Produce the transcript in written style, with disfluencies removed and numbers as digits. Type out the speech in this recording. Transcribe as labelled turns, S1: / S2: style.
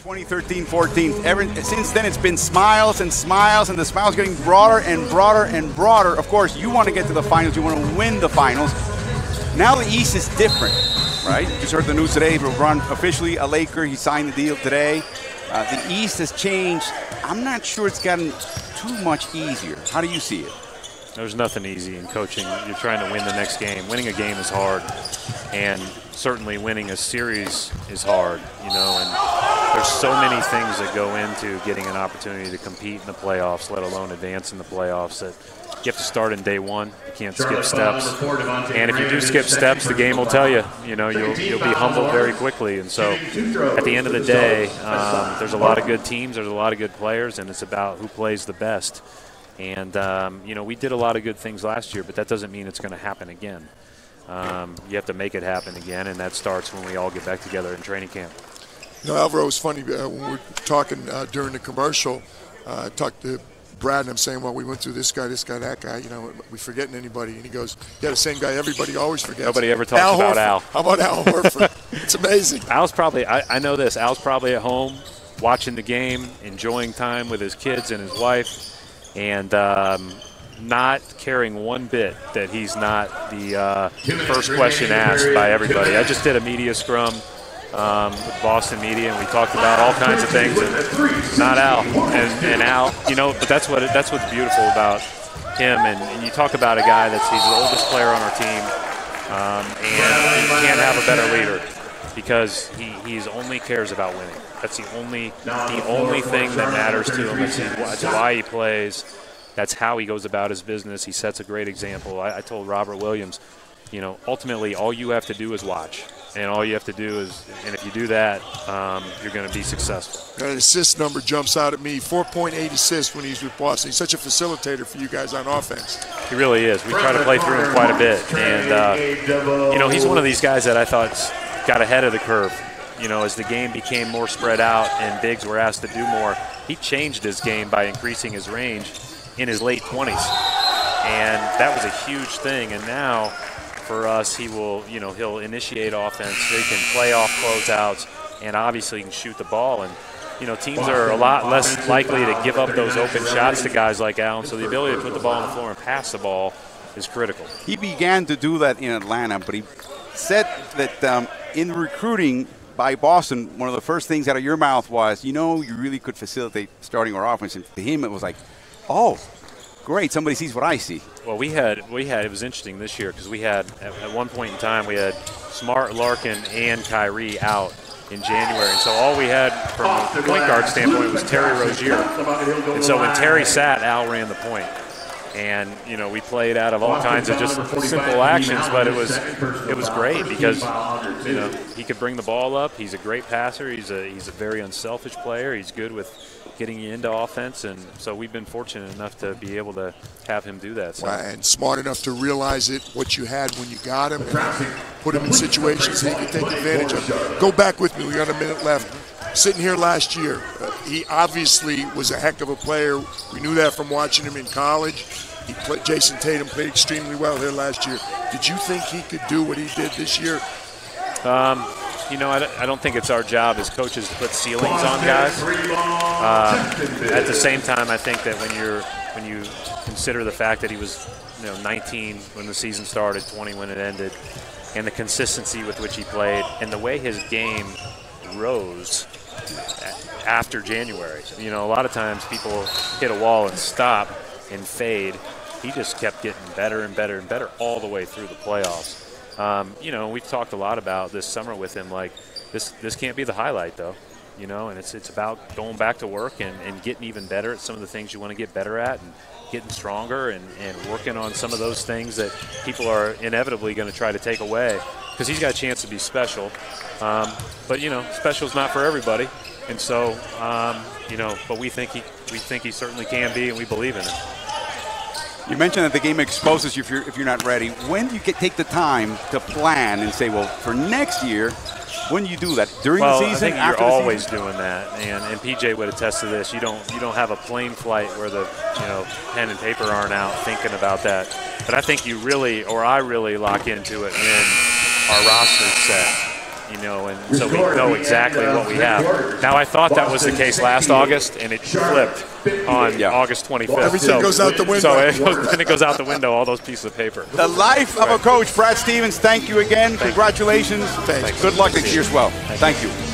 S1: 2013-14. Since then, it's been smiles and smiles, and the smiles getting broader and broader and broader. Of course, you want to get to the finals. You want to win the finals. Now the East is different, right? You just heard the news today. LeBron officially a Laker. He signed the deal today. The East has changed. I'm not sure it's gotten too much easier. How do you see it?
S2: There's nothing easy in coaching. You're trying to win the next game. Winning a game is hard, and certainly winning a series is hard, you know, and there's so many things that go into getting an opportunity to compete in the playoffs, let alone advance in the playoffs, that you have to start in day one. You can't skip steps. And if you do skip steps, the game will tell you, you know, you'll be humbled very quickly. And so at the end of the day, there's a lot of good teams, there's a lot of good players, and it's about who plays the best. And, you know, we did a lot of good things last year, but that doesn't mean it's going to happen again. You have to make it happen again, and that starts when we all get back together in training camp.
S3: You know, Alvaro, it's funny, when we were talking during the commercial, I talked to Brad, and I'm saying, well, we went through this guy, that guy, you know, we forgetting anybody? And he goes, yeah, the same guy everybody always forgets.
S2: Nobody ever talks about Al.
S3: How about Al Horford? It's amazing.
S2: Al's probably, I know this, Al's probably at home watching the game, enjoying time with his kids and his wife, and not caring one bit that he's not the first question asked by everybody. I just did a media scrum with Boston media, and we talked about all kinds of things, and not Al. And Al, you know, but that's what's beautiful about him. And you talk about a guy he's the oldest player on our team, and you can't have a better leader because he's only cares about winning. That's the only thing that matters to him. That's why he plays. That's how he goes about his business. He sets a great example. I told Robert Williams, you know, ultimately all you have to do is watch. And all you have to do is, and if you do that, you're going to be successful.
S3: An assist number jumps out at me, 4.8 assists when he's with Boston. He's such a facilitator for you guys on offense.
S2: He really is. We try to play through him quite a bit. And, you know, he's one of these guys that I thought got ahead of the curve. You know, as the game became more spread out and bigs were asked to do more, he changed his game by increasing his range in his late 20s. And that was a huge thing. And now for us, he'll initiate offense. He can play off closeouts, and obviously he can shoot the ball. And, you know, teams are a lot less likely to give up those open shots to guys like Allen. So the ability to put the ball on the floor and pass the ball is critical.
S1: He began to do that in Atlanta, but he said that in recruiting by Boston, one of the first things out of your mouth was, you know, you really could facilitate starting our offense. And to him, it was like, oh, great, somebody sees what I see.
S2: Well, it was interesting this year because we had, at one point in time, we had Smart, Larkin, and Kyrie out in January. And so all we had from a point guard standpoint was Terry Rozier. And so when Terry sat, Al ran the point. And, you know, we played out of all kinds of just simple actions, but it was great because, you know, he could bring the ball up. He's a great passer. He's a very unselfish player. He's good with getting you into offense, and so we've been fortunate enough to be able to have him do that. So.
S3: And smart enough to realize what you had when you got him, and put him in situations that he could take advantage of. Go back with me. We got a minute left. Sitting here last year, he obviously was a heck of a player. We knew that from watching him in college. Jason Tatum played extremely well here last year. Did you think he could do what he did this year?
S2: You know, I don't think it's our job as coaches to put ceilings on guys. At the same time, I think that when you consider the fact that he was, you know, 19 when the season started, 20 when it ended, and the consistency with which he played, and the way his game rose after January. You know, a lot of times people hit a wall and stop and fade. He just kept getting better and better and better all the way through the playoffs. You know, we've talked a lot about this summer with him, like this can't be the highlight though, you know, and it's about going back to work and getting even better at some of the things you want to get better at, and getting stronger and working on some of those things that people are inevitably going to try to take away, because he's got a chance to be special. But, you know, special's not for everybody. And so, you know, but we think he certainly can be, and we believe in him.
S1: You mentioned that the game exposes you if you're not ready. When do you take the time to plan and say, well, for next year, when do you do that? During the season?
S2: I think you're always doing that, and PJ would attest to this. You don't have a plane flight where the pen and paper aren't out thinking about that. But I think I really lock into it when our roster's set. you know, and so we know exactly what we have. Now, I thought that was the case last August, and it flipped on August 25th.
S3: Everything goes out the window.
S2: So it goes out the window, all those pieces of paper.
S1: The life of a coach. Brad Stevens, thank you again. Congratulations.
S3: Thanks.
S1: Good luck next year as well. Thank you.